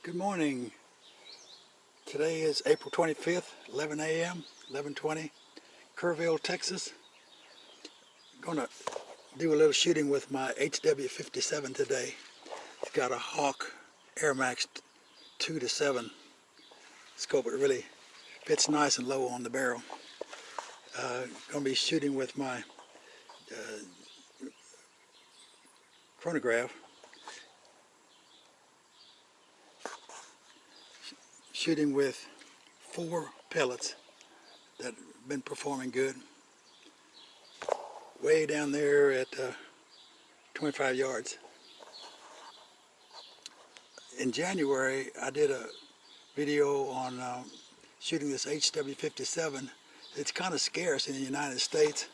Good morning. Today is April 25th, 11 a.m., 11:20, Kerrville, Texas. I'm going to do a little shooting with my HW57 today. It's got a Hawk Air Max 2-7 scope. It really fits nice and low on the barrel. Going to be shooting with my chronograph. Shooting with 4 pellets that have been performing good. Way down there at 25 yards. In January, I did a video on shooting this HW57. It's kind of scarce in the United States,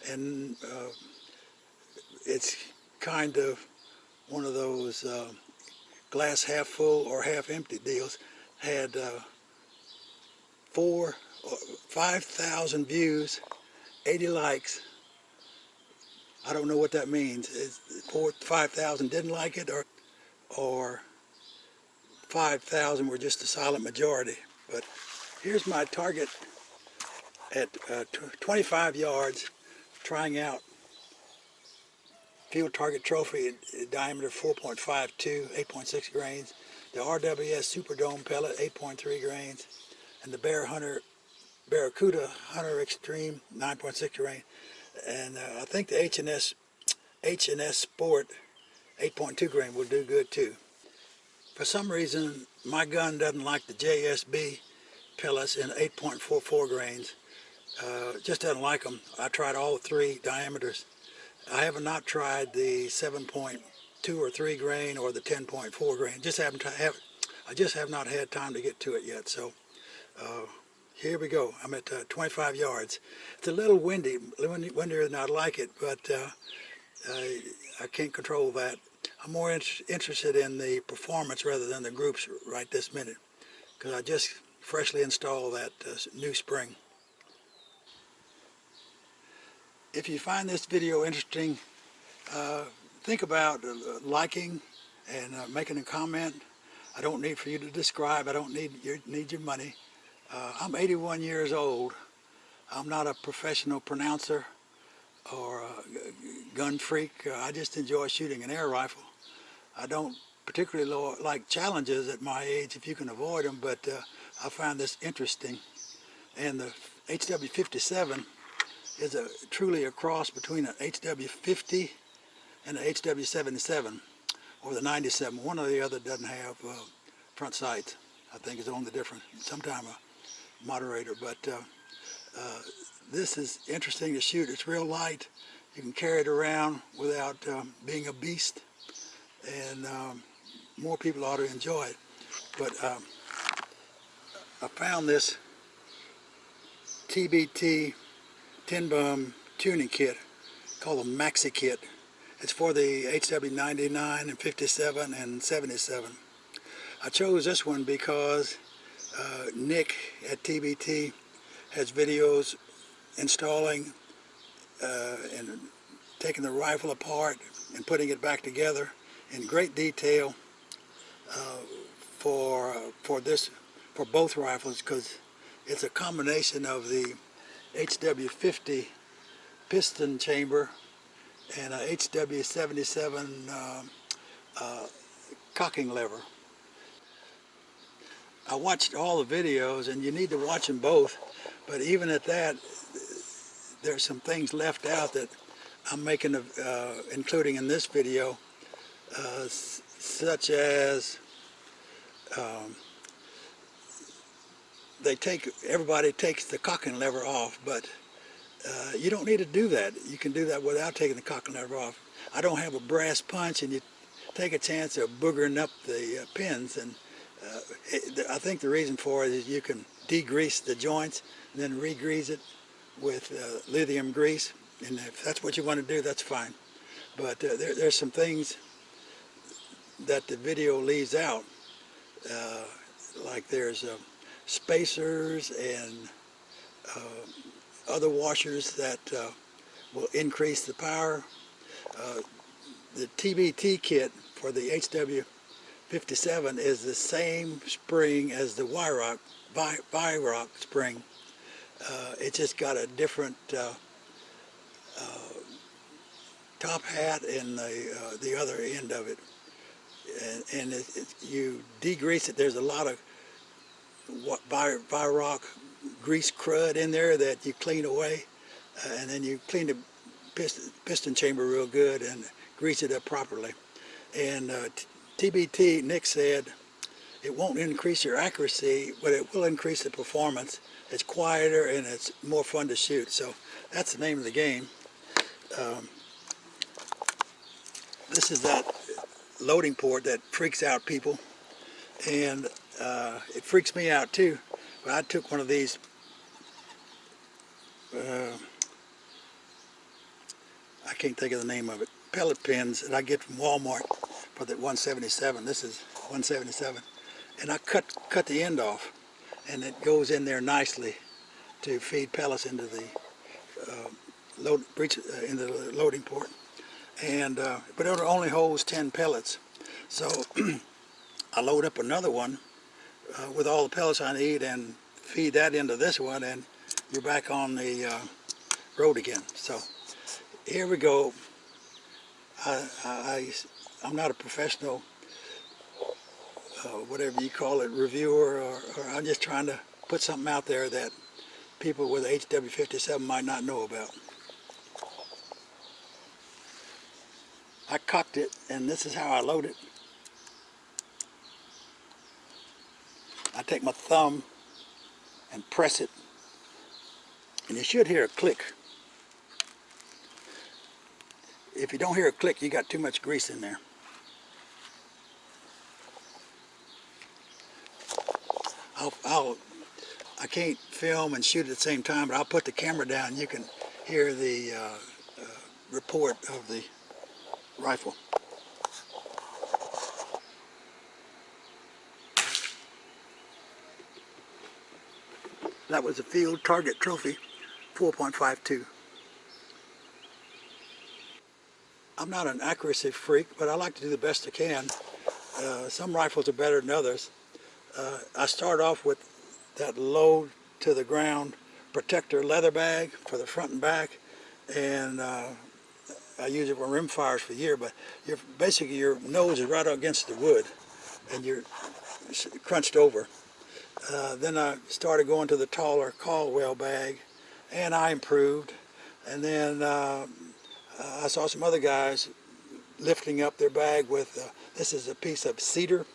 and it's kind of one of those glass half full or half empty deals. Had 5,000 views, 80 likes. I don't know what that means. 5,000 didn't like it, or 5,000 were just a silent majority. But here's my target at 25 yards, trying out field target trophy, diameter 4.52, 8.6 grains. The RWS Superdome pellet, 8.3 grains, and the Barracuda Hunter Extreme, 9.6 grain, and I think the H&S Sport, 8.2 grain will do good too. For some reason, my gun doesn't like the JSB pellets in 8.44 grains. Just doesn't like them. I tried all 3 diameters. I have not tried the 7.2 or 3 grain or the 10.4 grain. I just have not had time to get to it yet. So here we go. I'm at 25 yards. It's a little windy, windier than I'd like it, but I can't control that. I'm more interested in the performance rather than the groups right this minute, because I just freshly installed that new spring. If you find this video interesting, think about liking and making a comment. I don't need for you to describe. I don't need your money. I'm 81 years old. I'm not a professional pronouncer or a gun freak. I just enjoy shooting an air rifle. I don't particularly like challenges at my age if you can avoid them, but I find this interesting. And the HW57 is truly a cross between an HW50 and an HW77 or the 97. One or the other doesn't have front sights. I think it's only different. Sometimes a moderator, but this is interesting to shoot. It's real light. You can carry it around without being a beast, and more people ought to enjoy it. But I found this TBT Tin Bum tuning kit called a Maxi Kit. It's for the HW99 and 57 and 77. I chose this one because Nick at TBT has videos installing and taking the rifle apart and putting it back together in great detail for both rifles, because it's a combination of the HW50 piston chamber and a HW77 cocking lever. I watched all the videos, and you need to watch them both, but even at that, there's some things left out that I'm making including in this video, such as everybody takes the cocking lever off, but you don't need to do that. You can do that without taking the cocking lever off. I don't have a brass punch, and you take a chance of boogering up the pins, and I think the reason for it is you can degrease the joints and then re-grease it with lithium grease, and if that's what you want to do, that's fine. But there's some things that the video leaves out, like there's spacers and other washers that will increase the power. The TBT kit for the HW57 is the same spring as the Weihrauch spring. It just got a different top hat and the other end of it. And you degrease it. There's a lot of Weihrauch grease crud in there that you clean away, and then you clean the piston chamber real good and grease it up properly. And TBT, Nick said, it won't increase your accuracy, but it will increase the performance. It's quieter and it's more fun to shoot. So that's the name of the game. This is that loading port that freaks out people, and it freaks me out too. But I took one of these I can't think of the name of it, pellet pins that I get from Walmart for the 177. This is 177. And I cut the end off, and it goes in there nicely to feed pellets into the into the loading port. And but it only holds 10 pellets. So I load up another one with all the pellets I need and feed that into this one, and you're back on the road again. So here we go. I'm not a professional, whatever you call it, reviewer, or I'm just trying to put something out there that people with HW57 might not know about. I cocked it, and this is how I load it. I take my thumb and press it, and you should hear a click. If you don't hear a click, you got too much grease in there. I can't film and shoot at the same time, but I'll put the camera down and you can hear the report of the rifle. That was a field target trophy, 4.52. I'm not an accuracy freak, but I like to do the best I can. Some rifles are better than others. I start off with that low to the ground protector leather bag for the front and back, and I use it for rim fires for a year, but basically your nose is right against the wood and you're crunched over. Then I started going to the taller Caldwell bag, and I improved. And then I saw some other guys lifting up their bag with, this is a piece of cedar,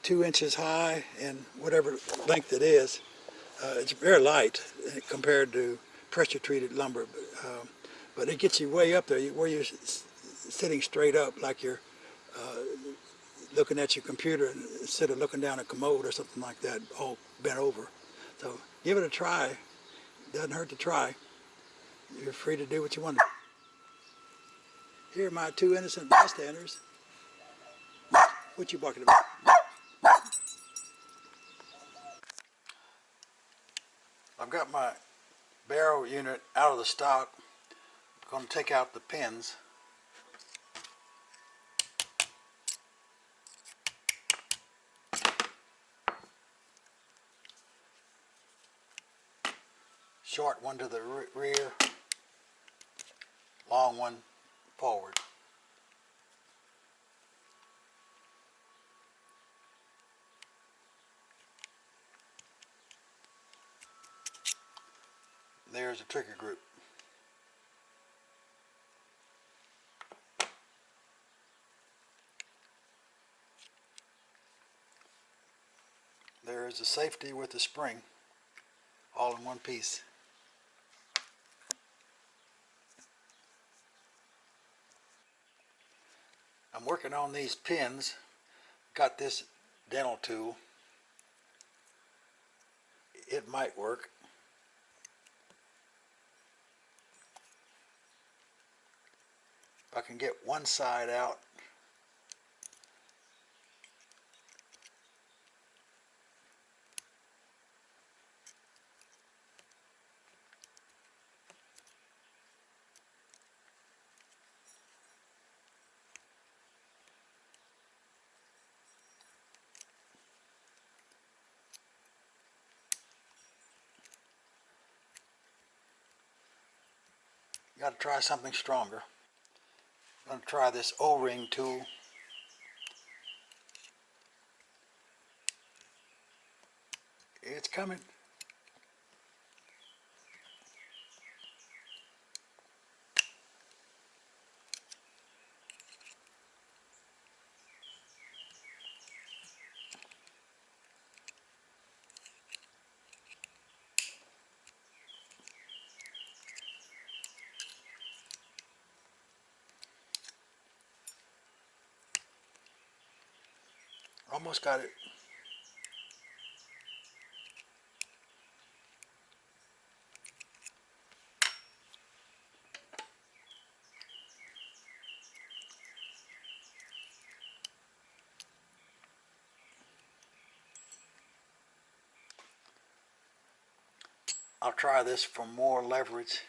2 inches high and whatever length it is. It's very light compared to pressure treated lumber, but it gets you way up there where you're sitting straight up like you're looking at your computer instead of looking down a commode or something like that, all bent over. So give it a try. Doesn't hurt to try. You're free to do what you want to. Here are my 2 innocent bystanders. What you barking about? I've got my barrel unit out of the stock. I'm going to take out the pins. Short one to the rear, long one forward. There's a trigger group. There is the safety with the spring, all in one piece. I'm working on these pins. Got this dental tool. It might work. If I can get one side out, Got to try something stronger. I'm going to try this O-ring tool. It's coming. Almost got it. I'll try this for more leverage.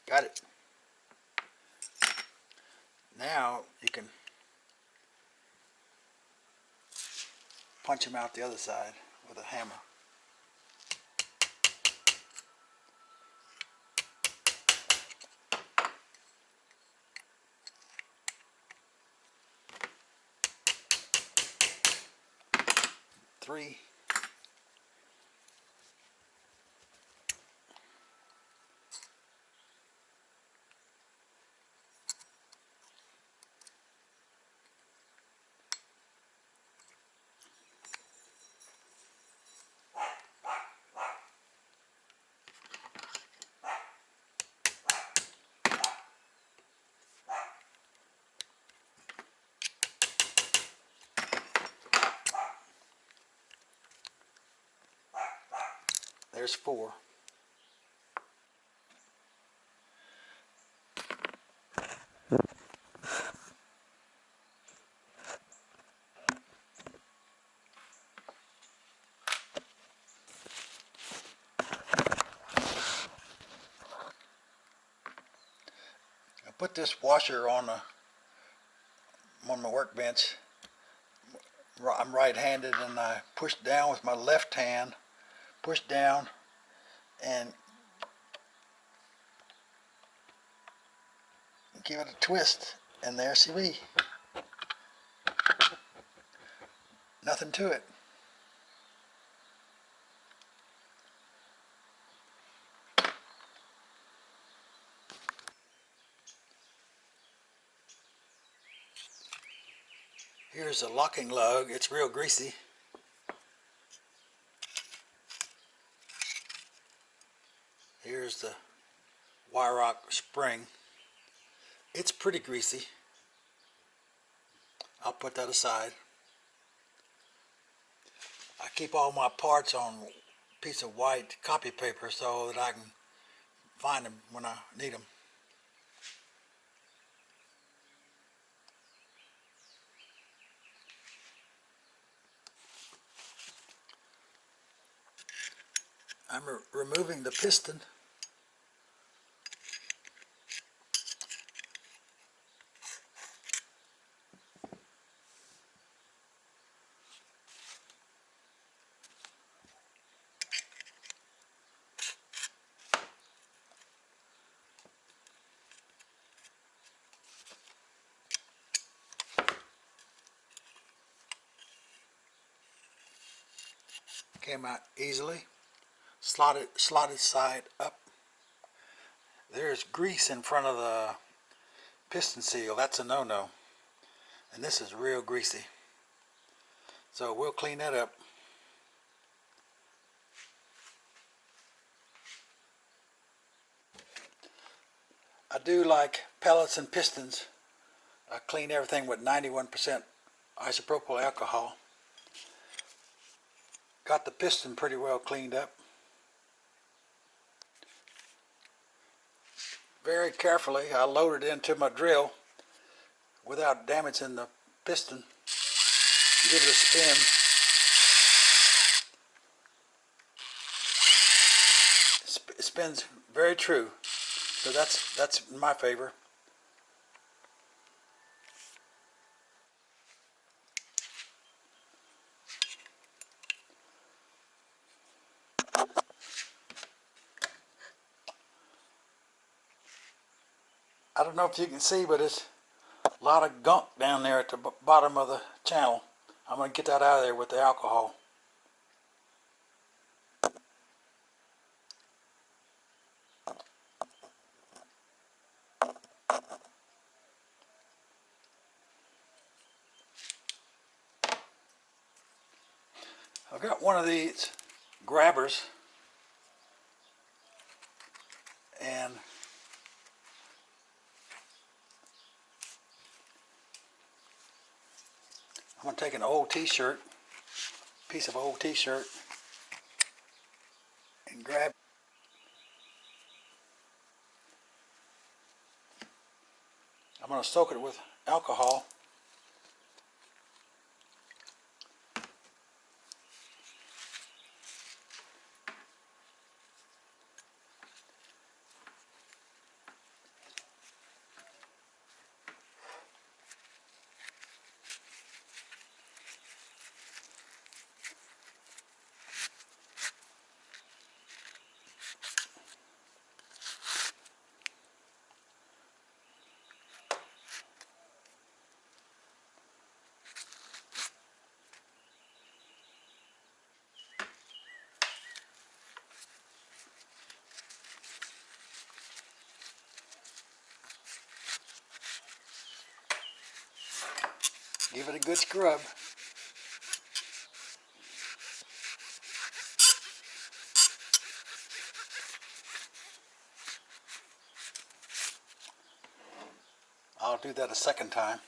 Got it. Now you can punch them out the other side with a hammer. Three. There's four. I put this washer on my workbench. I'm right-handed, and I push down with my left hand, push down, and give it a twist, and there she be. Nothing to it. Here's a locking lug. It's real greasy. Here's the Weihrauch spring. It's pretty greasy. I'll put that aside. I keep all my parts on a piece of white copy paper so that I can find them when I need them. I'm removing the piston. Came out easily. Slotted side up. There's grease in front of the piston seal. That's a no-no. And this is real greasy. So we'll clean that up. I do like pellets and pistons. I clean everything with 91% isopropyl alcohol. Got the piston pretty well cleaned up. Very carefully I loaded into my drill without damaging the piston. Give it a spin. It spins very true, so that's in my favor. I don't know if you can see, but it's a lot of gunk down there at the bottom of the channel. I'm going to get that out of there with the alcohol. I've got one of these grabbers, and I'm going to take an old t-shirt, piece of old t-shirt, and grab. I'm going to soak it with alcohol. Give it a good scrub. I'll do that a second time.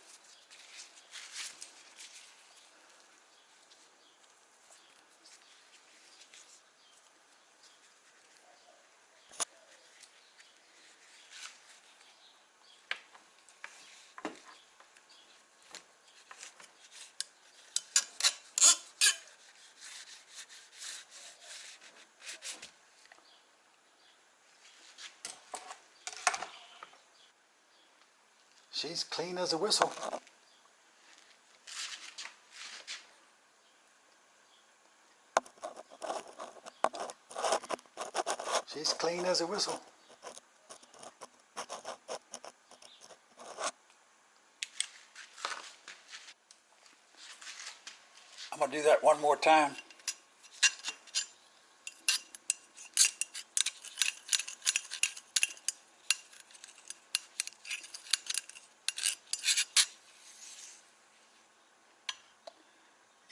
She's clean as a whistle. She's clean as a whistle. I'm going to do that one more time.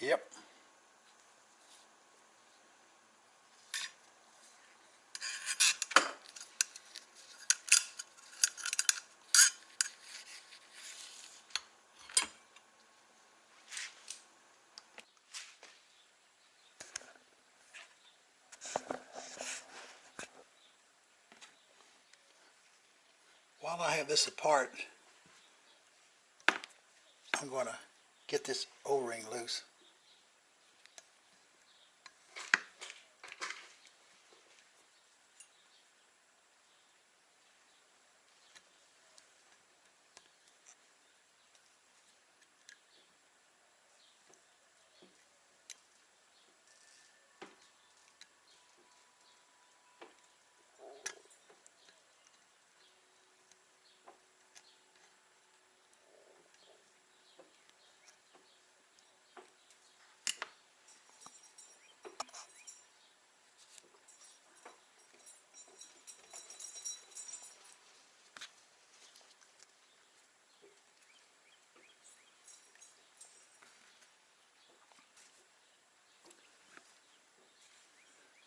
Yep. While I have this apart, I'm going to get this O-ring loose.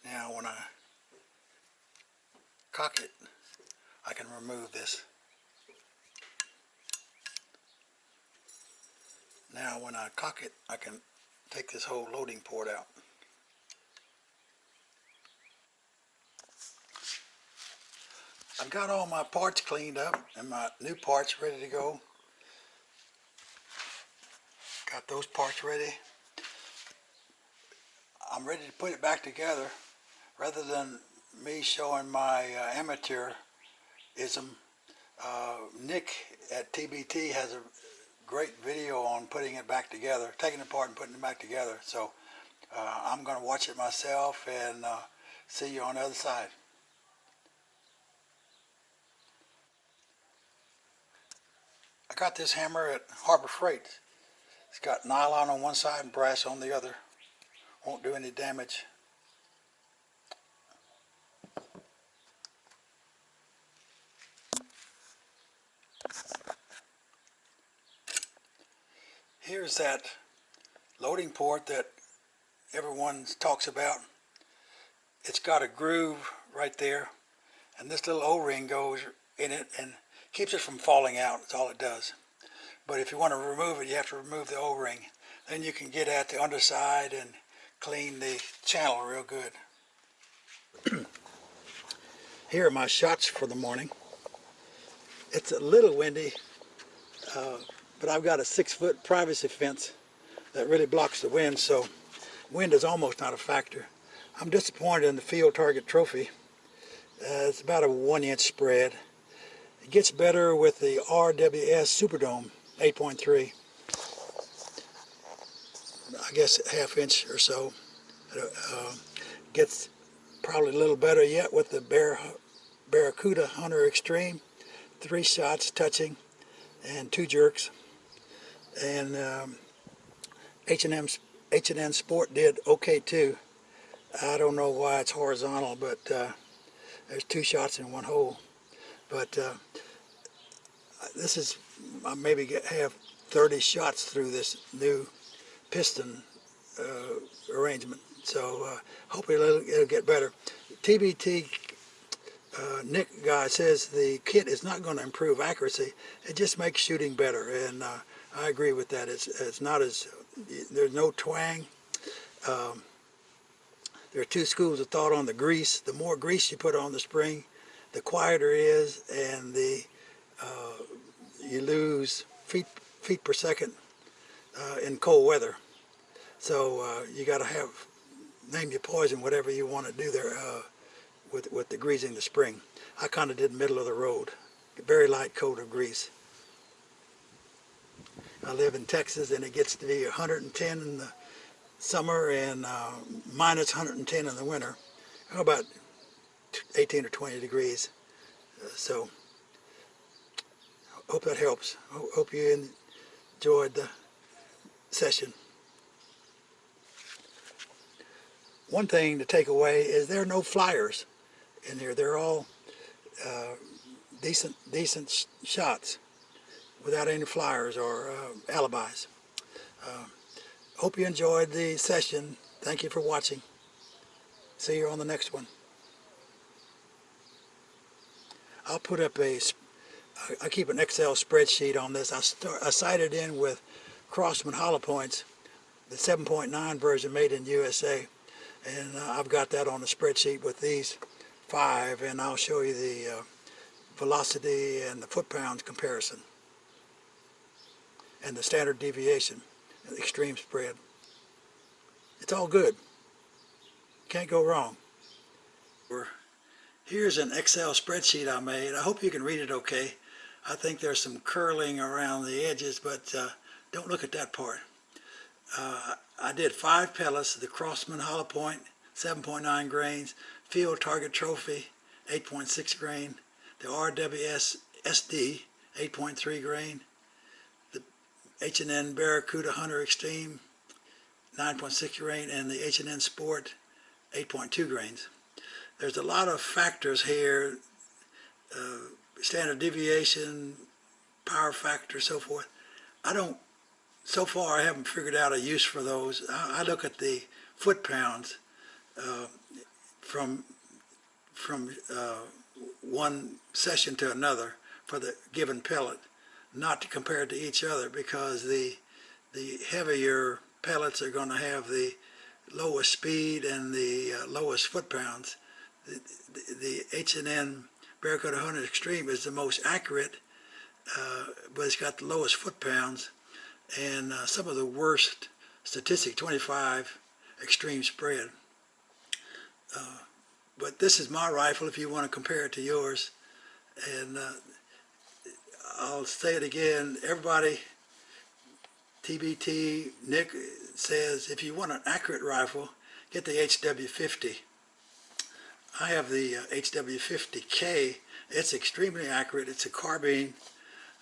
Now when I cock it, I can remove this. Now when I cock it, I can take this whole loading port out. I got all my parts cleaned up and my new parts ready to go. Got those parts ready. I'm ready to put it back together. Rather than me showing my amateurism, Nick at TBT has a great video on putting it back together, taking it apart and putting it back together. So I'm going to watch it myself and see you on the other side. I got this hammer at Harbor Freight. It's got nylon on one side and brass on the other. Won't do any damage. Here's that loading port that everyone talks about. It's got a groove right there, and this little O-ring goes in it and keeps it from falling out. That's all it does. But if you want to remove it, you have to remove the O-ring. Then you can get at the underside and clean the channel real good. Here are my shots for the morning. It's a little windy, but I've got a 6-foot privacy fence that really blocks the wind, so wind is almost not a factor. I'm disappointed in the field target trophy. It's about a 1-inch spread. It gets better with the RWS Superdome 8.3. I guess ½ inch or so. Gets probably a little better yet with the Barracuda Hunter Extreme. 3 shots touching and 2 jerks. And H&M Sport did okay too. I don't know why it's horizontal, but there's 2 shots in 1 hole. But this is, I maybe have 30 shots through this new piston arrangement. So hopefully it'll get better. TBT Nick guy says the kit is not going to improve accuracy. It just makes shooting better, and I agree with that. It's not as, there's no twang. There are 2 schools of thought on the grease. The more grease you put on the spring, the quieter it is, and you lose feet per second in cold weather. So you got to name your poison, whatever you want to do there with the greasing the spring. I kind of did middle of the road, a very light coat of grease. I live in Texas, and it gets to be 110 in the summer and minus 110 in the winter. About 18 or 20 degrees. So hope that helps. Hope you enjoyed the session. One thing to take away is there are no flyers in here. They're all decent shots without any flyers or alibis. Hope you enjoyed the session. Thank you for watching. See you on the next one. I'll put up I keep an Excel spreadsheet on this. I sighted in with Crossman hollow points, the 7.9 version made in USA. And I've got that on the spreadsheet with these 5, and I'll show you the velocity and the foot-pounds comparison and the standard deviation, the extreme spread. It's all good. Can't go wrong. Here's an Excel spreadsheet I made. I hope you can read it okay. I think there's some curling around the edges, but don't look at that part. I did 5 pellets, the Crossman hollow point, 7.9 grains, field target trophy, 8.6 grain, the RWS SD, 8.3 grain, the H&N Barracuda Hunter Extreme, 9.6 grain, and the H&N Sport, 8.2 grains. There's a lot of factors here, standard deviation, power factor, so forth. So far I haven't figured out a use for those. I look at the foot-pounds from one session to another for the given pellet, not to compare it to each other, because the heavier pellets are going to have the lowest speed and the lowest foot-pounds. The H&N Barracuda 100 Extreme is the most accurate, but it's got the lowest foot pounds and some of the worst statistic, 25 extreme spread. But this is my rifle if you want to compare it to yours. And I'll say it again, everybody, TBT, Nick says if you want an accurate rifle, get the HW50. I have the HW50K. It's extremely accurate. It's a carbine.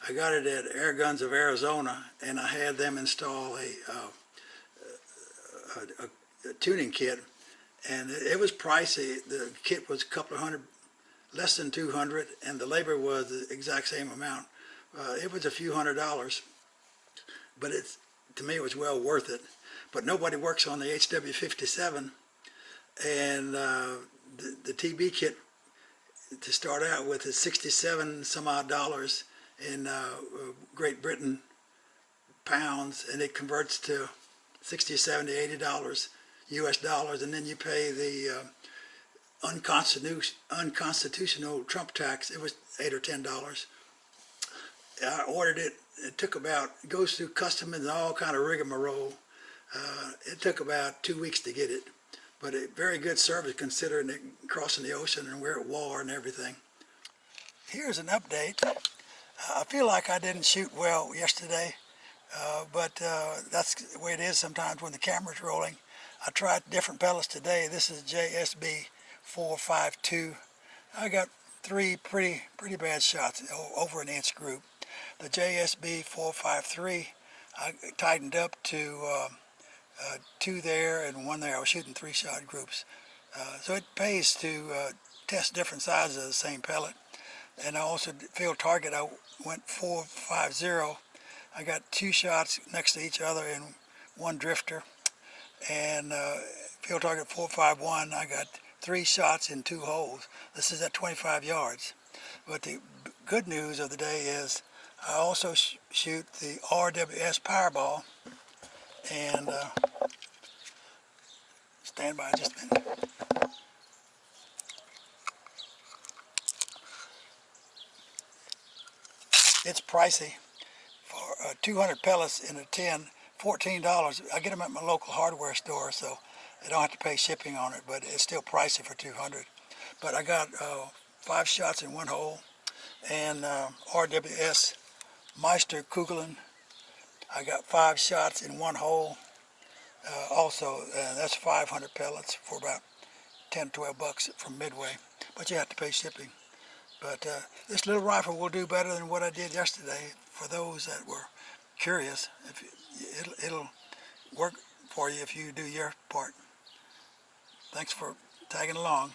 I got it at Air Guns of Arizona, and I had them install a tuning kit, and it was pricey. The kit was a couple of hundred, less than 200, and the labor was the exact same amount. It was a few $100s, but to me it was well worth it. But nobody works on the HW57, and the TB kit to start out with is 67 some odd dollars in Great Britain pounds, and it converts to 60, 70, $80 US dollars, and then you pay the unconstitutional Trump tax. It was $8 or $10. I ordered it. It took about, it goes through customs and all kind of rigmarole. It took about 2 weeks to get it, but a very good service considering it crossing the ocean and we're at war and everything. Here's an update. I feel like I didn't shoot well yesterday, but that's the way it is sometimes when the camera's rolling. I tried different pellets today. This is JSB 452. I got 3 pretty bad shots, over an inch group. The JSB 453, I tightened up to 2 there and 1 there. I was shooting 3-shot groups. So it pays to test different sizes of the same pellet. And I also field target, I went 450. I got 2 shots next to each other in 1 drifter. And field target 451, I got 3 shots in 2 holes. This is at 25 yards. But the good news of the day is I also shoot the RWS Powerball. And stand by just a minute. It's pricey. For 200 pellets in a tin, $14. I get them at my local hardware store, so I don't have to pay shipping on it, but it's still pricey for 200. But I got 5 shots in 1 hole, and RWS Meister Kugeln, I got 5 shots in 1 hole. Also, that's 500 pellets for about 10, 12 bucks from Midway, but you have to pay shipping. But this little rifle will do better than what I did yesterday. For those that were curious, it'll work for you if you do your part. Thanks for tagging along.